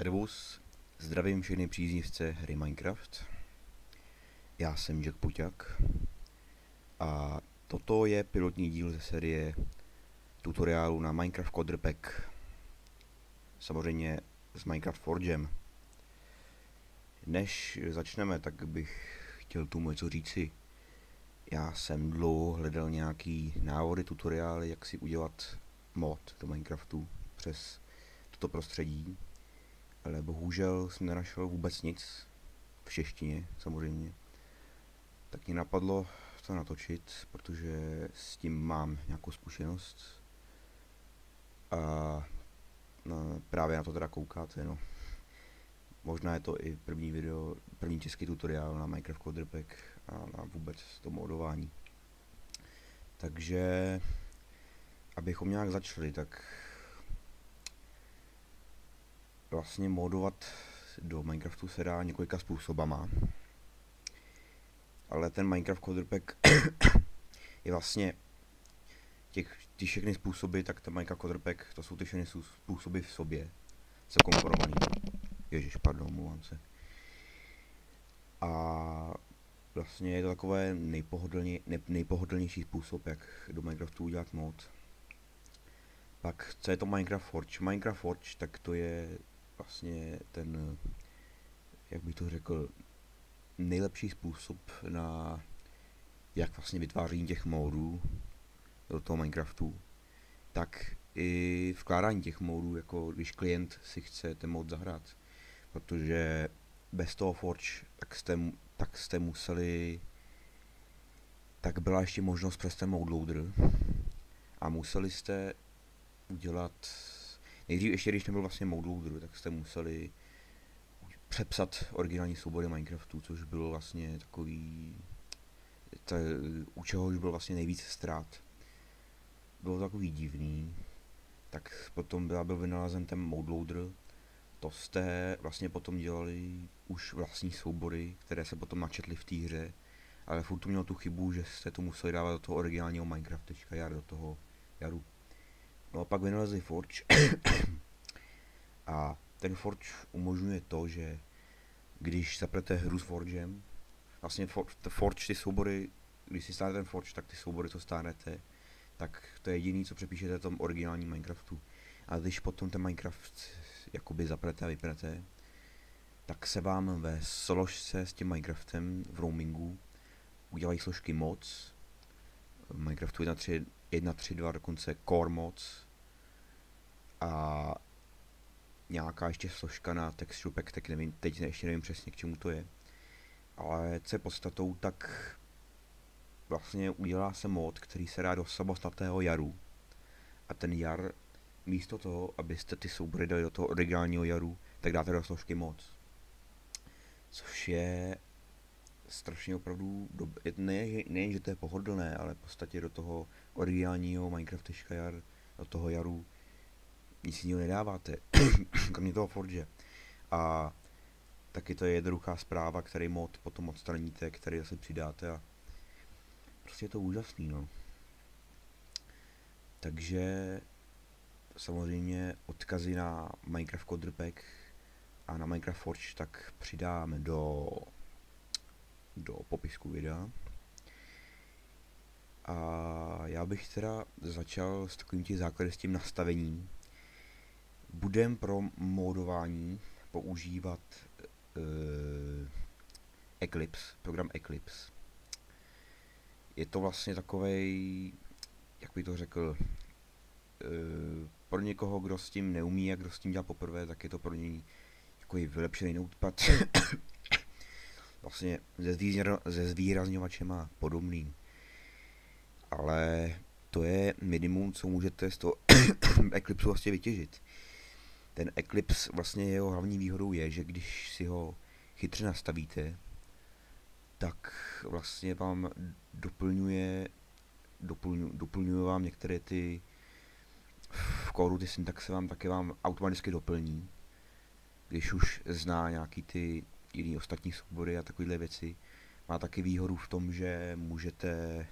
Servus, zdravím všechny příznivce hry Minecraft. Já jsem Jack Puťak a toto je pilotní díl ze série tutoriálu na Minecraft Coder Pack. Samozřejmě s Minecraft Forgem. Než začneme, tak bych chtěl tomu něco říci. Já jsem dlouho hledal nějaký návody, tutoriály, jak si udělat mod do Minecraftu přes toto prostředí. Ale bohužel jsem nenašel vůbec nic, v češtině samozřejmě. Tak mě napadlo to natočit, protože s tím mám nějakou zkušenost. A no, právě na to teda koukáte, no. Možná je to i první video, první český tutoriál na Minecraft Coder Pack a na vůbec to modování. Takže, abychom nějak začali, tak vlastně modovat do Minecraftu se dá několika způsobama. Ale ten Minecraft Coder Pack je vlastně ty všechny způsoby, tak ten Minecraft Coder Pack, to jsou ty všechny způsoby v sobě. Jsou komponovaný. Ježiš, pardon, mluvám se. A vlastně je to takové nejpohodlnější způsob, jak do Minecraftu udělat mod. Pak, co je to Minecraft Forge? Minecraft Forge, tak to je vlastně ten, jak bych to řekl, nejlepší způsob na jak vlastně vytváření těch módů do toho Minecraftu, tak i vkládání těch módů, jako když klient si chce ten mod zahrát, protože bez toho Forge tak jste museli, tak byla ještě možnost přes ten mod loader a museli jste udělat, nejdřív ještě když nebyl vlastně mod loader, tak jste museli přepsat originální soubory Minecraftu, což bylo vlastně takový, u čehož byl vlastně nejvíc ztrát. Bylo takový divný, tak potom byl vynalezen ten mod loader, to jste vlastně potom dělali už vlastní soubory, které se potom načetly v té hře, ale furt to mělo tu chybu, že jste to museli dávat do toho originálního Minecraft.jar, do toho jaru. No a pak vynalezli Forge a ten Forge umožňuje to, že když zaprete hru s Forgem, vlastně Forge, ty soubory, když si stáhnete ten Forge, tak ty soubory, co stáhnete, tak to je jediný, co přepíšete v tom originálním Minecraftu. A když potom ten Minecraft jakoby zaprete a vyprete, tak se vám ve složce s tím Minecraftem v roamingu udělají složky mods, Minecraftu 1.3.2 dokonce core mods a nějaká ještě složka na texture pack, tak nevím, teď ještě nevím přesně, k čemu to je. Ale co je podstatou, tak vlastně udělá se mod, který se dá do samostatného jaru. A ten jar, místo toho, abyste ty soubory dali do toho originálního jaru, tak dáte do složky mods. Což je strašně opravdu, nejen, že to je pohodlné, ale v podstatě do toho originálního Minecraft.jar, do toho jaru, nic jiného nedáváte, kromě toho Forge. A taky to je jednoduchá zpráva, který mod potom odstraníte, který zase přidáte a prostě je to úžasný, no. Takže samozřejmě odkazy na Minecraft Coder Pack a na Minecraft Forge tak přidáme do popisku videa. A já bych teda začal s takovým tím základem, s tím nastavením. Budem pro modování používat Eclipse, program Eclipse. Je to vlastně takovej, jak bych to řekl, pro někoho, kdo s tím neumí a kdo s tím dělá poprvé, tak je to pro něj takový vylepšený notepad. Vlastně se zvýrazňovačema podobným. Ale to je minimum, co můžete z toho Eclipse vlastně vytěžit. Ten Eclipse vlastně jeho hlavní výhodou je, že když si ho chytře nastavíte, tak vlastně vám doplňuje vám některé ty v kódu, ty syntaxe vám automaticky doplní, když už zná nějaký ty jiný ostatní soubory a takovéhle věci. Má taky výhodu v tom, že můžete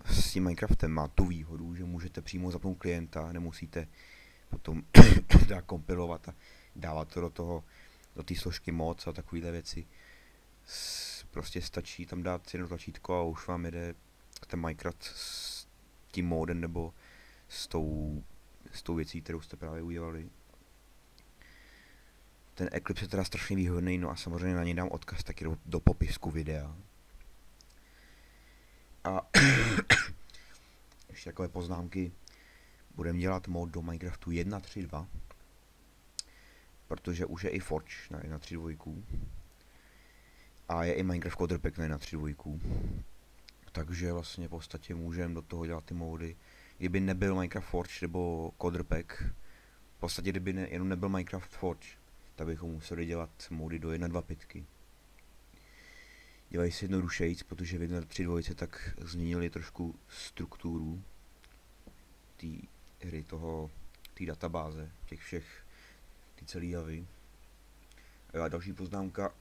s tím Minecraftem má tu výhodu, že můžete přímo zapnout klienta, nemusíte potom kompilovat a dávat to do toho, do té složky moc a takovéhle věci. Prostě stačí tam dát jedno tlačítko a už vám jede ten Minecraft s tím modem nebo s tou věcí, kterou jste právě udělali. Ten Eclipse je teda strašně výhodný, no a samozřejmě na něj dám odkaz taky do popisku videa. A ještě takové poznámky. Budeme dělat mod do Minecraftu 1.3.2, protože už je i Forge na 1.3.2 a je i Minecraft Coder Pack na 1.3.2. Takže vlastně v podstatě můžeme do toho dělat ty mody. Kdyby nebyl Minecraft Forge nebo Coder Pack, v podstatě kdyby jenom nebyl Minecraft Forge, tak bychom museli dělat mody do 1.2.5. Dělají se jednodušejíc, protože v 1.3.2 tak změnili trošku strukturu té hry, té databáze, těch všech, ty celé javy. A další poznámka.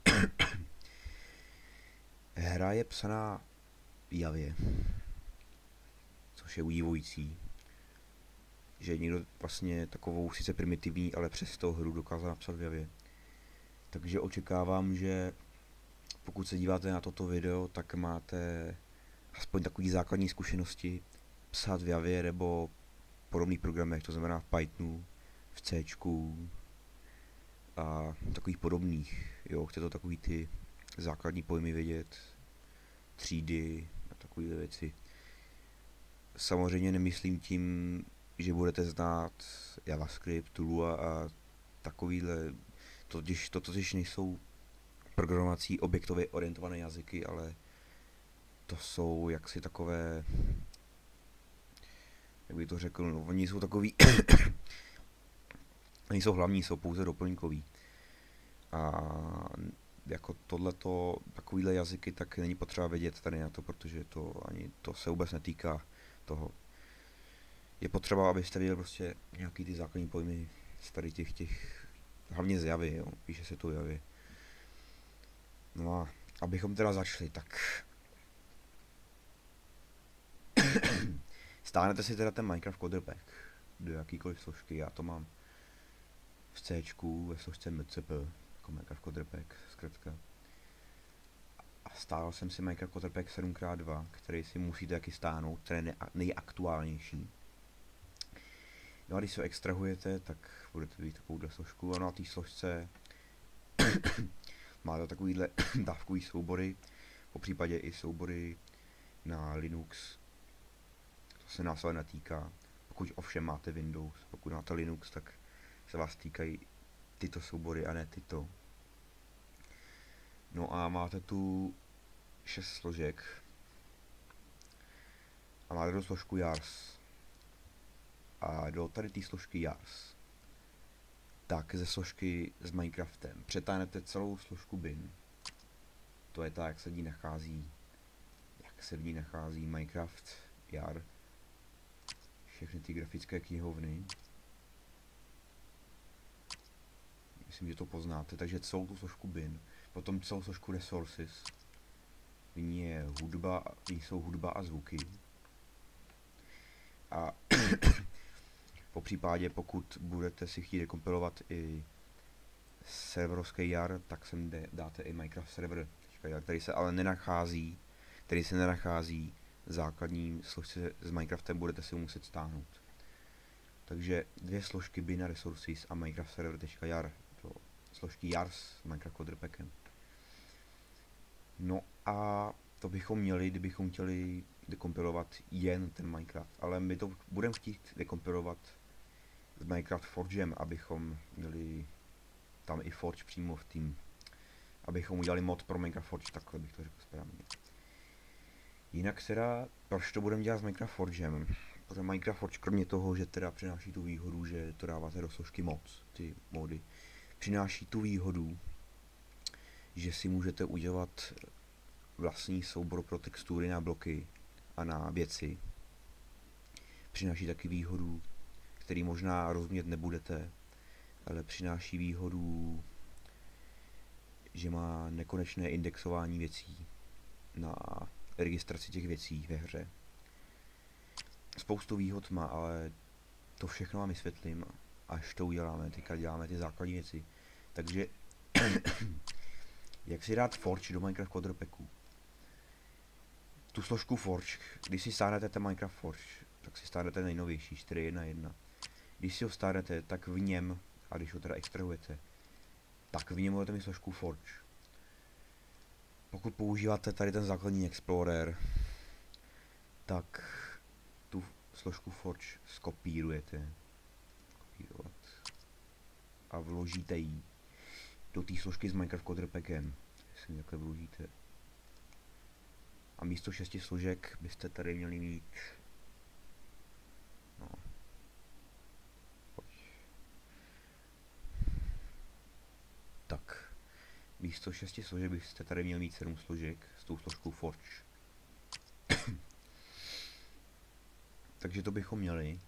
Hra je psaná v Javě, což je udivující, že někdo vlastně takovou sice primitivní, ale přesto hru dokázal napsat v Javě. Takže očekávám, že pokud se díváte na toto video, tak máte aspoň takový základní zkušenosti psát v Javě nebo podobných programech, to znamená v Pythonu, v C a takových podobných. Jo, chce to takový ty základní pojmy vědět, třídy a takové věci. Samozřejmě nemyslím tím, že budete znát JavaScript, Lua a takovýhle, to totiž nejsou programovací objektově orientované jazyky, ale to jsou jaksi takové, jak bych to řekl, no, oni jsou takový, nejsou hlavní, jsou pouze doplňkoví. A jako tohleto, takovýhle jazyky, tak není potřeba vědět tady na to, protože to se vůbec netýká toho. Je potřeba, abyste věděli prostě nějaký ty základní pojmy z tady těch hlavně z Javy, jo, píše se to Javy. No a abychom teda začali, tak stáhnete si teda ten Minecraft Coder Pack do jakýkoliv složky, já to mám v C, ve složce MCP, jako Minecraft Coder Pack, zkrátka. A stáhl jsem si Minecraft Coder Pack 7x2, který si musíte taky stáhnout, který je nejaktuálnější. No a když se extrahujete, tak budete vidět takovouhle složku a na té složce máte takovýhle dávkový soubory, po případě i soubory na Linux. To se nás ale netýká. Pokud ovšem máte Windows, pokud máte Linux, tak se vás týkají tyto soubory a ne tyto. No a máte tu 6 složek a máte do složku Jars. A do tady té složky Jars, tak ze složky s Minecraftem přetáhnete celou složku bin. To je ta, jak se v ní nachází Minecraft Jar, všechny ty grafické knihovny. Myslím, že to poznáte, takže celou tu složku bin, potom celou složku resources, v ní jsou hudba a zvuky. A po případě, pokud budete si chtít dekompilovat i serverovský jar, tak sem dáte i Minecraft server, který se ale nenachází, v základním složce s Minecraftem, budete si ho muset stáhnout. Takže dvě složky bin resources a Minecraft server.jar, to složky jars s Minecraft Coder Packem. No a to bychom měli, kdybychom chtěli dekompilovat jen ten Minecraft, ale my to budeme chtít dekompilovat s Minecraft Forgem, abychom měli tam i Forge přímo v tým, abychom udělali mod pro Minecraft Forge, takhle bych to řekl správně. Jinak teda, proč to budeme dělat s Minecraft Forgem? Protože Minecraft Forge, kromě toho, že teda přináší tu výhodu, že to dáváte do složky moc, ty mody, přináší tu výhodu, že si můžete udělat vlastní soubor pro textury na bloky a na věci. Přináší taky výhodu, který možná rozumět nebudete, ale přináší výhodu, že má nekonečné indexování věcí na registraci těch věcí ve hře. Spoustu výhod má, ale to všechno vám vysvětlím, až to uděláme. Teďka děláme ty základní věci. Takže, jak si dát Forge do Minecraft Coder Packu? Tu složku Forge, když si stáhnete ten Minecraft Forge, tak si stáhnete nejnovější 4.1.1. Když si ho stáhnete, tak v něm, a když ho teda extrahujete, tak v něm budete mít složku Forge. Pokud používáte tady ten základní Explorer, tak tu složku Forge skopírujete. Kopírovat. A vložíte ji do té složky s Minecraft Coder Packem. Jestli ji takhle vložíte. A místo 6 složek byste tady měli mít... No. Pojď. Tak. Místo 6 složek byste tady měli mít 7 složek s tou složkou Forge. Takže to bychom měli.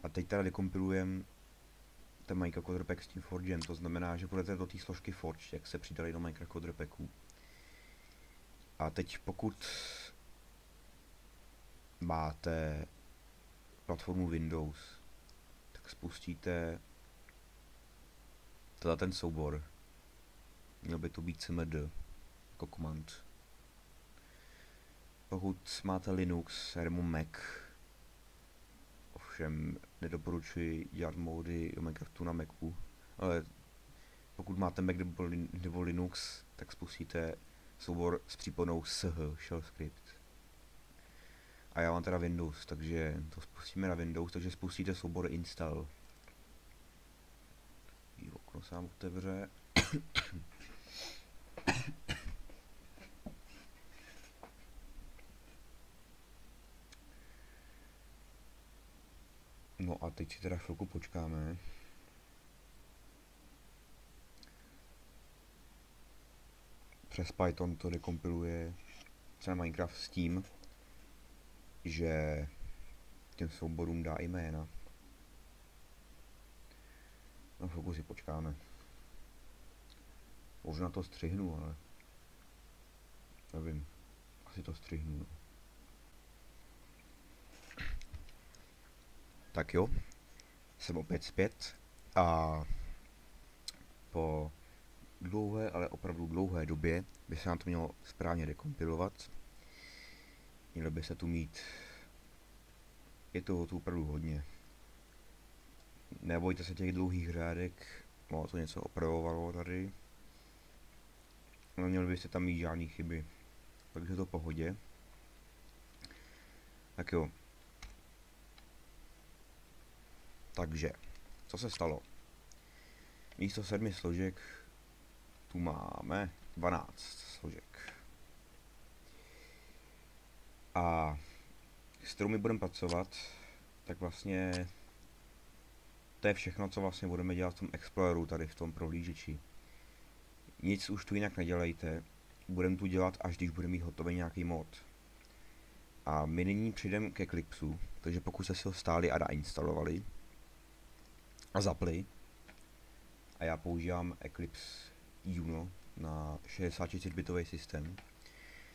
A teď teda dekompilujeme ten Minecraft Coder Pack s tím Forgem. To znamená, že budete do té složky Forge, jak se přidali do Minecraft Coder Packu. A teď pokud máte platformu Windows, tak spustíte teda ten soubor. Měl by to být cmd jako command. Pokud máte Linux, nebo Mac, ovšem nedoporučuji dělat módy do Minecraftu na Macu, ale pokud máte Mac nebo Linux, tak spustíte soubor s přípodnou sh, shell script. A já mám teda Windows, takže to spustíme na Windows, takže spustíte soubor install. Okno sám otevře. No a teď si teda chvilku počkáme. Přes Python to dekompiluje celý Minecraft s tím, že těm souborům dá jména. No chvilku si počkáme. Možná to střihnu, ale nevím. Asi to střihnu. No. Tak jo, jsem opět zpět a po dlouhé, ale opravdu dlouhé době by se nám to mělo správně dekompilovat. Mělo by se tu mít, je toho tu opravdu hodně. Nebojte se těch dlouhých řádek, no to něco opravovalo tady. Neměli byste tam mít žádný chyby, takže to v pohodě. Tak jo. Takže, co se stalo? Místo 7 složek tu máme 12 složek. A s kterou my budeme pracovat, tak vlastně to je všechno, co vlastně budeme dělat v tom Exploreru, tady v tom prohlížeči. Nic už tu jinak nedělejte, budeme tu dělat, až když budeme mít hotový nějaký mod. A my nyní přijdeme ke Eclipsu, takže pokud jste si ho stáli a nainstalovali a zapli, a já používám Eclipse Juno na 64-bitový systém,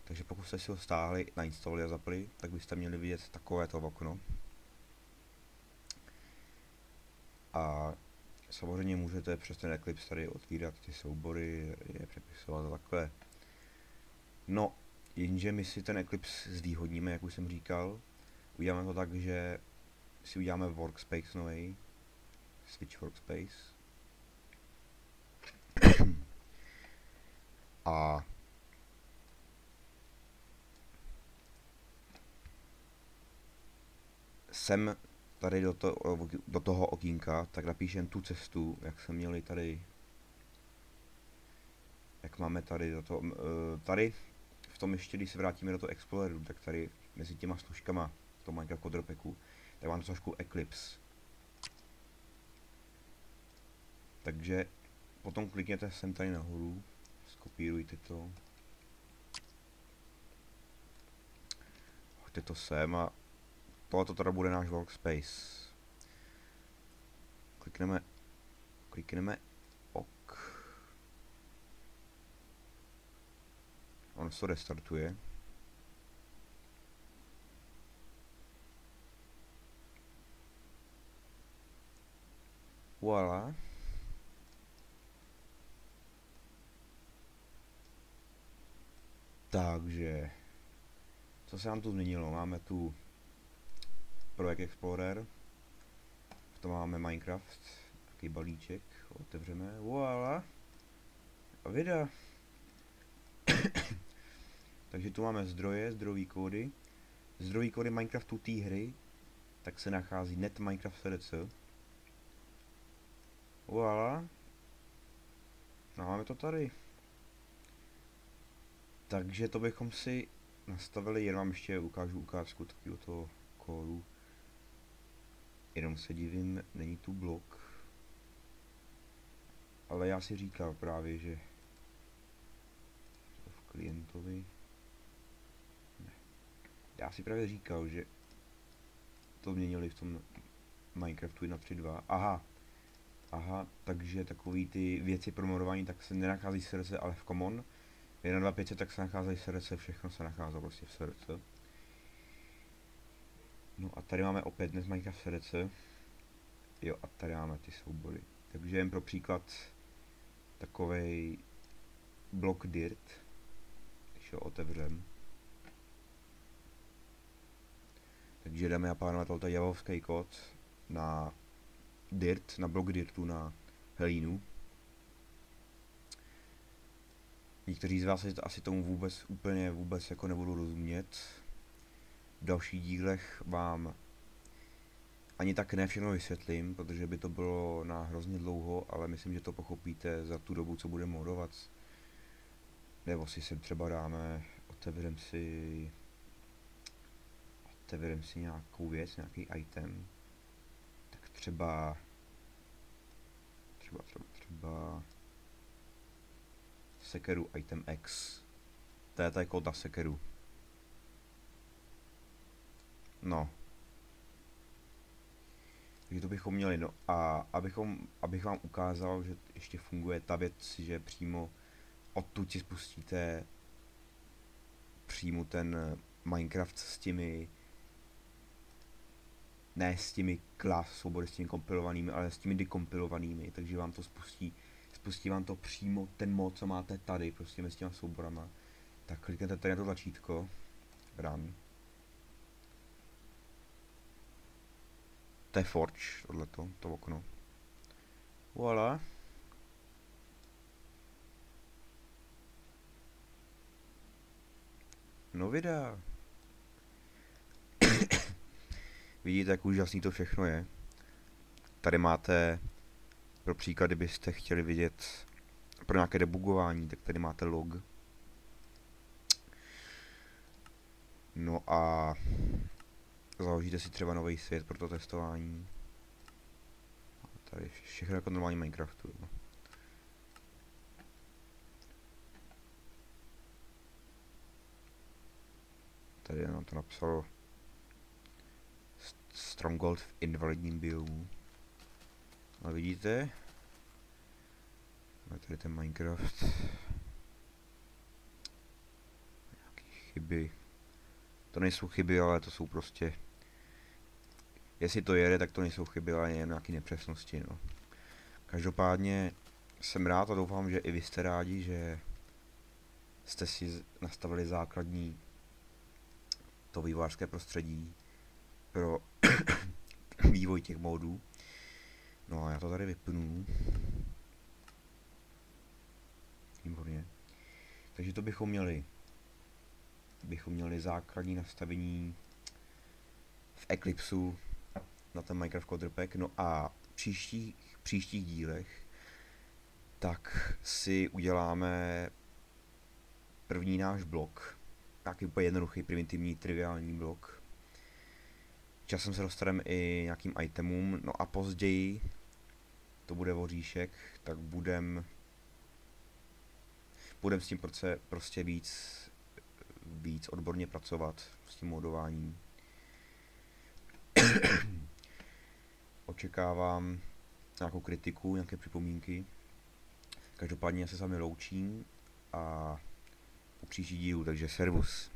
takže pokud jste si ho stáhli, nainstalovali a zapli, tak byste měli vidět takovéto okno. A samozřejmě můžete přes ten Eclipse tady otvírat ty soubory, je přepisovat a takhle. No, jenže my si ten Eclipse zvýhodníme, jak už jsem říkal. Uděláme to tak, že si uděláme workspace nový, switch workspace. A sem tady do toho okýnka, tak napíšem tu cestu, jak jsme měli tady, jak máme tady do toho, tady v tom ještě, když se vrátíme do toho Exploreru, tak tady mezi těma služkama v tom Minecraft Coder Packu, tak mám trošku Eclipse. Takže potom klikněte sem tady nahoru, skopírujte to, hoďte to sem a tohle teda bude náš workspace. Klikneme OK. On se to restartuje. Voilà. Takže, co se nám tu změnilo? Máme tu Projekt Explorer, v tom máme Minecraft, takový balíček, otevřeme, voilà, a videa. Takže tu máme zdroje, zdrojové kódy Minecraftu té hry, tak se nachází net Minecraft CDC. Voilà. No, máme to tady. Takže to bychom si nastavili, jen vám ještě ukážu ukázku takového toho kódu. Jenom se divím, není tu blok. Ale já si říkal právě, že to v klientovi. Ne. Já si právě říkal, že to změnili v tom Minecraftu 1.3.2. Aha, takže takový ty věci pro modování tak se nenachází v srdce, ale v common. V 1.2.5 tak se nacházejí v srdce, všechno se nachází prostě v srdce. No a tady máme opět dnes Minecraft srdce. Jo, a tady máme ty soubory. Takže jen pro příklad takovej blok dirt, když ho otevřem. Takže dáme a pánové, tohle je javovský kód na dirt, na blok dirtu, na helínu. Někteří z vás asi tomu vůbec jako nebudou rozumět. V dalších dílech vám ani tak ne všechno vysvětlím, protože by to bylo na hrozně dlouho, ale myslím, že to pochopíte za tu dobu, co budeme modovat. Nebo si sem třeba dáme, otevřem si nějakou věc, nějaký item. Tak třeba sekeru item X. To je kód na sekeru. No. Takže to bychom měli, no a abych vám ukázal, že ještě funguje ta věc, že přímo odtud si spustíte přímo ten Minecraft s těmi, ne s těmi class soubory, s těmi kompilovanými, ale s těmi dekompilovanými, takže vám to spustí vám to přímo ten mod, co máte tady, prostě s těma souborama. Tak kliknete tady na to tlačítko, run. To je Forge, tohleto, to okno. Voilà. No videa. Vidíte, jak úžasný to všechno je. Tady máte, pro příklad, kdybyste chtěli vidět pro nějaké debugování, tak tady máte log. No a založíte si třeba nový svět pro to testování. A tady všechno jako normální Minecraftu. No. Tady nám to napsalo Stronghold v invalidním biomu. A vidíte? Máme tady ten Minecraft. Nějaký chyby. To nejsou chyby, ale to jsou prostě... Jestli to jede, tak to nejsou chyby, ale jen nějaké nepřesnosti, no. Každopádně jsem rád a doufám, že i vy jste rádi, že jste si nastavili základní to vývojářské prostředí pro vývoj těch módů. No a já to tady vypnu. Výborně. Takže to bychom měli základní nastavení v Eclipseu na ten Minecraft Coder Pack. No a v příštích dílech tak si uděláme první náš blok. Nějaký úplně jednoduchý, primitivní, triviální blok. Časem se dostaneme i nějakým itemům, no a později to bude voříšek, tak budem s tím prostě víc odborně pracovat s tím modováním. Očekávám nějakou kritiku, nějaké připomínky. Každopádně já se s vámi loučím a u příští dílu, takže servus.